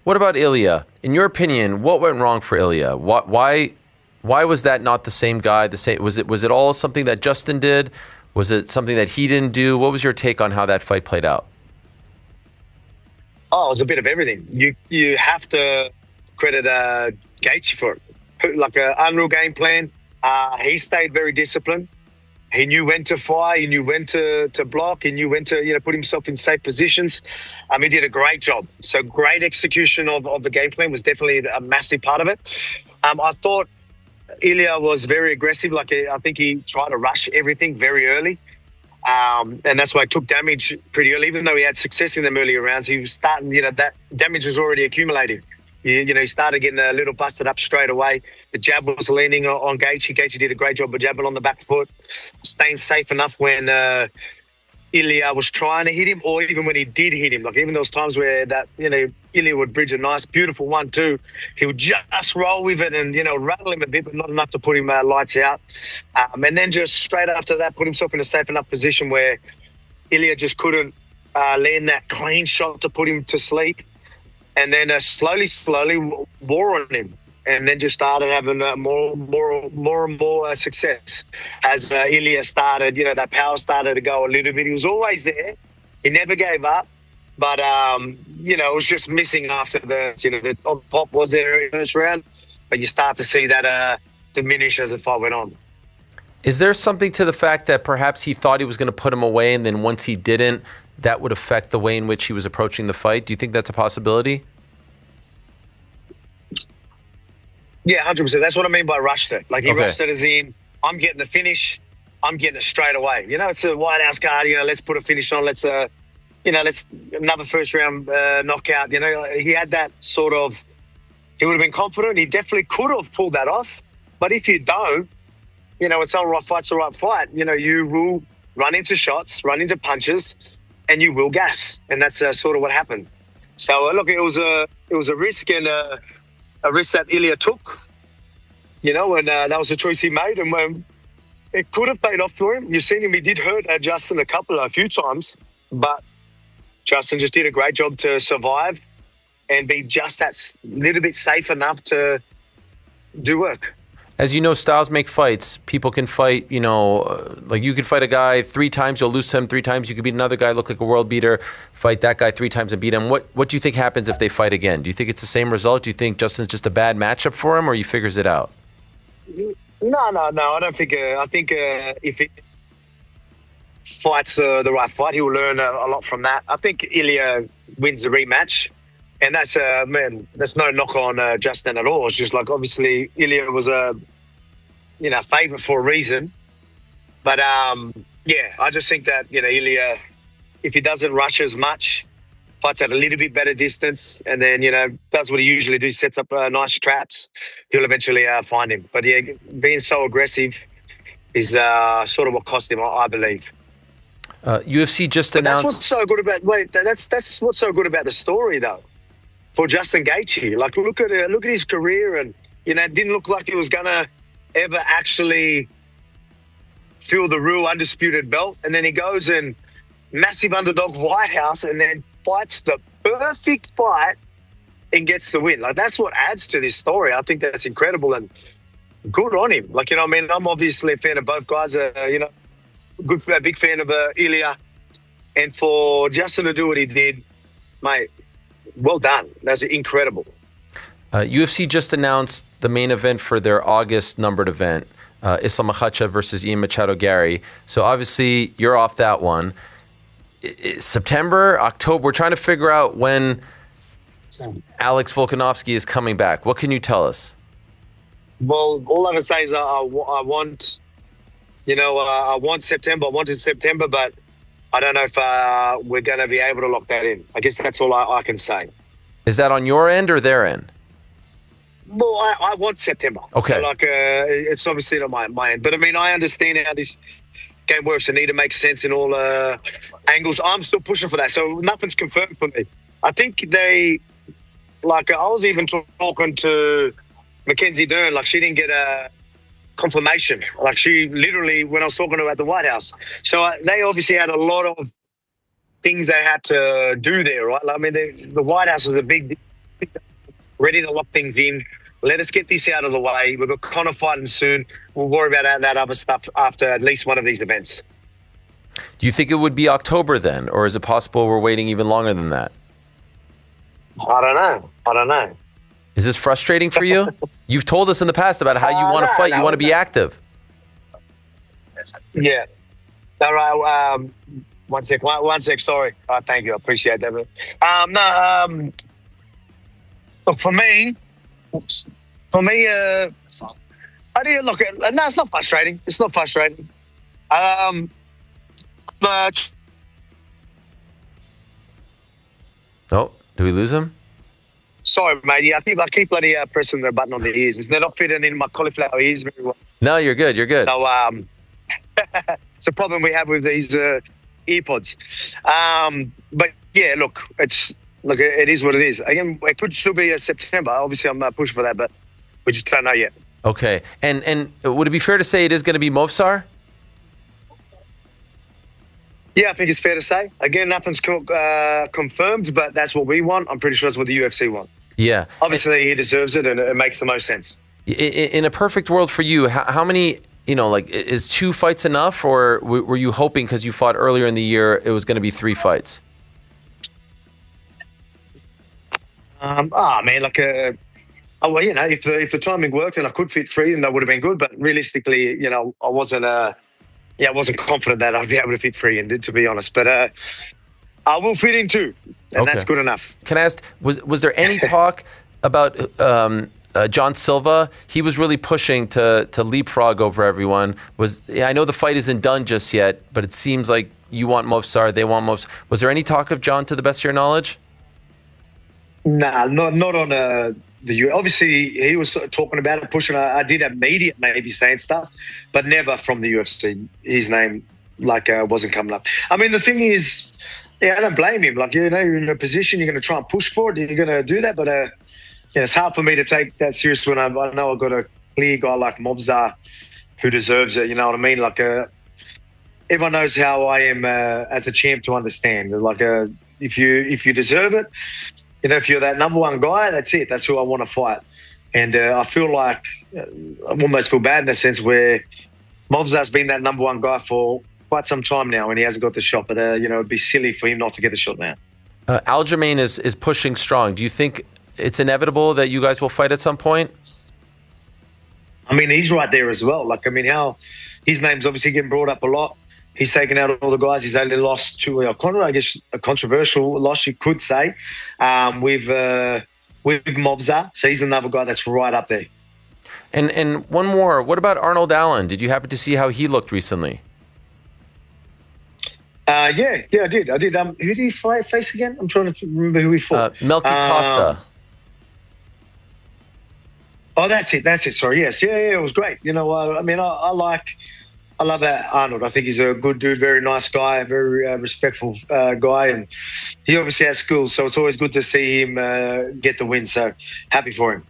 What about Ilia? In your opinion, what went wrong for Ilia? Why was that not the same guy? Was it all something that Justin did? Was it something that he didn't do? What was your take on how that fight played out? Oh, it was a bit of everything. You have to credit Gaethje for it. Like an unreal game plan. He stayed very disciplined. He knew when to fire. He knew when to block. He knew when to put himself in safe positions. He did a great job. So great execution of the game plan was definitely a massive part of it. I thought Ilia was very aggressive. Like I think he tried to rush everything very early. And that's why he took damage pretty early. Even though he had success in them earlier rounds, he was starting, that damage was already accumulating. He started getting a little busted up straight away. The jab was leaning on Gaethje. Gaethje did a great job of jabbing on the back foot, staying safe enough when Ilia was trying to hit him, or even when he did hit him. Like even those times where that Ilia would bridge a nice, beautiful 1-2, he would just roll with it and rattle him a bit, but not enough to put him lights out. And then just straight after that, put himself in a safe enough position where Ilia just couldn't land that clean shot to put him to sleep. And then slowly wore on him, and then just started having more and more success as Ilia started. That power started to go a little bit. He was always there. He never gave up, but it was just missing after the pop was there in the first round. But you start to see that diminish as the fight went on. Is there something to the fact that perhaps he thought he was going to put him away, and then once he didn't, that would affect the way in which he was approaching the fight? Do you think that's a possibility? Yeah, 100%. That's what I mean by rushed it. Like he rushed it as in, I'm getting the finish, I'm getting it straight away. It's a White House card. Let's put a finish on. Let's another first round knockout. He had that sort of. He would have been confident. He definitely could have pulled that off. But if you don't, it's all right. Fight's the right fight. You will run into shots, run into punches, and you will gas, and that's sort of what happened. So look, it was a risk and a risk that Ilia took, and that was a choice he made, and it could have paid off for him. You've seen him; he did hurt Justin a few times, but Justin just did a great job to survive and be just that little bit safe enough to do work. As you know, styles make fights. People can fight, like you could fight a guy 3 times, you'll lose to him 3 times. You could beat another guy, look like a world beater, fight that guy 3 times and beat him. What do you think happens if they fight again? Do you think it's the same result? Do you think Justin's just a bad matchup for him, or he figures it out? No. I don't think. I think if it fights the right fight, he will learn a lot from that. I think Ilia wins the rematch. And that's that's no knock on Justin at all. It's just like obviously Ilia was a favourite for a reason, but I just think that Ilia, if he doesn't rush as much, fights at a little bit better distance, and then does what he usually does, sets up nice traps, he'll eventually find him. But yeah, being so aggressive is sort of what cost him, I believe. UFC just announced. That's what's so good about. That's what's so good about the story, though. For Justin Gaethje, like look at his career, and it didn't look like he was gonna ever actually fill the real undisputed belt, and then he goes and massive underdog White House, and then fights the perfect fight and gets the win. Like that's what adds to this story. I think that's incredible and good on him. Like I'm obviously a fan of both guys. A big fan of Ilia, and for Justin to do what he did, mate. Well done. That's incredible. UFC just announced the main event for their August numbered event, Islam Makhachev versus Ian Machado Gary. So obviously you're off that one. September, October, we're trying to figure out when Alex Volkanovski is coming back. What can you tell us? Well, all I can say is I want September. I wanted September, but I don't know if we're going to be able to lock that in. I guess that's all I can say. Is that on your end or their end? Well, I want September. Okay. So it's obviously not my end. But, I understand how this game works. I need to make sense in all angles. I'm still pushing for that. So nothing's confirmed for me. I think I was even talking to Mackenzie Dern. She didn't get a confirmation. She literally, when I was talking to her at the White House. So they obviously had a lot of things they had to do there, right? The White House was a big ready to lock things in. Let us get this out of the way. We've got Conor fighting soon. We'll worry about that other stuff after at least one of these events. Do you think it would be October then, or is it possible we're waiting even longer than that? I don't know. Is this frustrating for you? You've told us in the past about how you want to fight. You want to be active. Yeah. All right. One sec. Sorry. Thank you. I appreciate that. Look, for me, I didn't look at. No, it's not frustrating. It's not frustrating. But Oh, do we lose him? sorry, matey. I think I keep bloody pressing the button on the ears. They're not fitting in my cauliflower ears very well. No, you're good. You're good. So it's a problem we have with these earpods. But yeah, look, it is what it is. Again, it could still be September. Obviously, I'm pushing for that, but we just don't know yet. Okay. And would it be fair to say it is going to be Movsar? Yeah, I think it's fair to say. Again, nothing's confirmed, but that's what we want. I'm pretty sure that's what the UFC want. Yeah. Obviously, he deserves it, and it makes the most sense. In a perfect world for you, how many, is 2 fights enough, or were you hoping because you fought earlier in the year it was going to be 3 fights? Man, if the timing worked and I could fit 3, then that would have been good. But realistically, I wasn't confident that I'd be able to fit 3, and to be honest. But I will fit in 2, and that's good enough. Can I ask, was there any talk about John Silva? He was really pushing to leapfrog over everyone. I know the fight isn't done just yet, but it seems like you want Movsar, they want Movsar. Was there any talk of John, to the best of your knowledge? Nah, not on the obviously he was talking about it, pushing. I did have media maybe saying stuff, but never from the UFC. His name wasn't coming up. I mean, the thing is, I don't blame him. You're in a position, you're going to try and push for it, you're going to do that, but it's hard for me to take that serious when I know I've got a clear guy like Movsar who deserves it. You know what I mean? Everyone knows how I am as a champ to understand. If you deserve it. If you're that number one guy, that's it. That's who I want to fight. And I feel like I almost feel bad in a sense where Movsar's been that number one guy for quite some time now, and he hasn't got the shot. But it'd be silly for him not to get the shot now. Aljamain is pushing strong. Do you think it's inevitable that you guys will fight at some point? I mean, he's right there as well. How his name's obviously getting brought up a lot. He's taken out all the guys. He's only lost to a controversial loss, you could say, with Movsar. So he's another guy that's right up there. And one more. What about Arnold Allen? Did you happen to see how he looked recently? Yeah, I did. Who did he face again? I'm trying to remember who he fought. Melky Costa. Oh, that's it. Sorry, yes, yeah, it was great. I love that Arnold. I think he's a good dude, very nice guy, very respectful guy, and he obviously has skills. So it's always good to see him get the win. So happy for him.